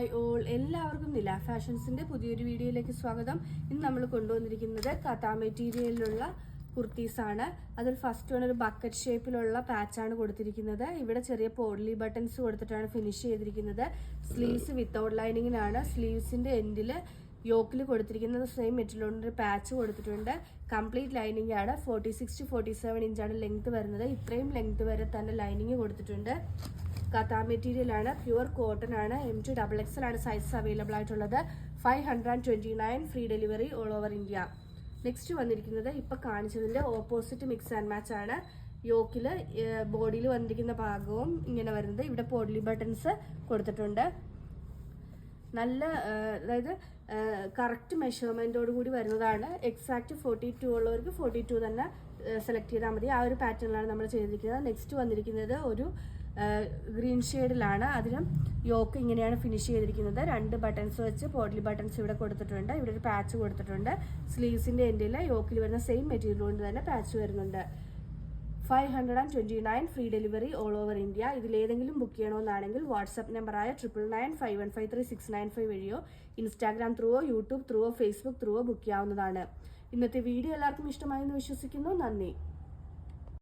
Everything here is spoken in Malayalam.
ഹായ് ഓൾ, എല്ലാവർക്കും നില ഫാഷൻസിന്റെ പുതിയൊരു വീഡിയോയിലേക്ക് സ്വാഗതം. ഇന്ന് നമ്മൾ കൊണ്ടുവന്നിരിക്കുന്നത് കഥാ മെറ്റീരിയലിലുള്ള കുർത്തീസാണ്. അതിൽ ഫസ്റ്റ് വൺ ഒരു ബക്കറ്റ് ഷേപ്പിലുള്ള പാച്ചാണ് കൊടുത്തിരിക്കുന്നത്. ഇവിടെ ചെറിയ പോഡ്ലി ബട്ടൺസ് കൊടുത്തിട്ടാണ് ഫിനിഷ് ചെയ്തിരിക്കുന്നത്. സ്ലീവ്സ് വിത്തൗട്ട് ലൈനിങ്ങിനാണ്. സ്ലീവ്സിന്റെ എൻഡിൽ യോക്കിൽ കൊടുത്തിരിക്കുന്നത് സെയിം മെറ്റീരിയലുകൊണ്ട് ഒരു പാച്ച് കൊടുത്തിട്ടുണ്ട്. കംപ്ലീറ്റ് ലൈനിങ് ആണ്. 46 to 47 ഇഞ്ചാണ് ലെങ്ത് വരുന്നത്. ഇത്രയും ലെങ്ത് വരെ തന്നെ ലൈനിങ് കൊടുത്തിട്ടുണ്ട്. കഥാ മെറ്റീരിയൽ ആണ്, പ്യുവർ കോട്ടൺ ആണ്. M2XXL ആണ് സൈസസ് അവൈലബിൾ ആയിട്ടുള്ളത്. 529 free delivery all over India. Next വന്നിരിക്കുന്നത് ഇപ്പൊ കാണിച്ചതിന്റെ ഓപ്പോസിറ്റ് മിക്സ് ആൻഡ് മാച്ച് ആണ്. യോക്കില് ബോഡിയിൽ വന്നിരിക്കുന്ന ഭാഗവും ഇങ്ങനെ വരുന്നത്. ഇവിടെ പോഡ്ലി ബട്ടൺസ് കൊടുത്തിട്ടുണ്ട്. നല്ല അതായത് കറക്റ്റ് മെഷർമെന്റോട് കൂടി വരുന്നതാണ്. എക്സാക്ട് 42 ഉള്ളവർക്ക് 42 തന്നെ സെലക്ട് ചെയ്താൽ മതി. ആ ഒരു പാറ്റേണിലാണ് നമ്മൾ ചെയ്തിരിക്കുന്നത്. നെക്സ്റ്റ് വന്നിരിക്കുന്നത് ഒരു ഗ്രീൻ ഷെയ്ഡിലാണ്. അതിലും യോക്ക് ഇങ്ങനെയാണ് ഫിനിഷ് ചെയ്തിരിക്കുന്നത്. 2 ബട്ടൺസ് വെച്ച് പോഡ്ലി ബട്ടൺസ് ഇവിടെ കൊടുത്തിട്ടുണ്ട്. ഇവിടെ ഒരു പാച്ച് കൊടുത്തിട്ടുണ്ട്. സ്ലീവ്സിന്റെ എൻഡിൽ യോക്കിൽ വരുന്ന സെയിം മെറ്റീരിയൽ കൊണ്ട് തന്നെ പാച്ച് വരുന്നുണ്ട്. 529 free delivery all over India. ഇതിലേതെങ്കിലും ബുക്ക് ചെയ്യണമെന്നാണെങ്കിൽ വാട്സ്ആപ്പ് നമ്പറായ 9995153695 വഴിയോ ഇൻസ്റ്റാഗ്രാം ത്രൂവോ യൂട്യൂബ് ത്രൂവോ ഫേസ്ബുക്ക് ത്രൂവോ ബുക്ക് ചെയ്യാവുന്നതാണ്. ഇന്നത്തെ വീഡിയോ എല്ലാവർക്കും ഇഷ്ടമായെന്ന് വിശ്വസിക്കുന്നു. നന്ദി.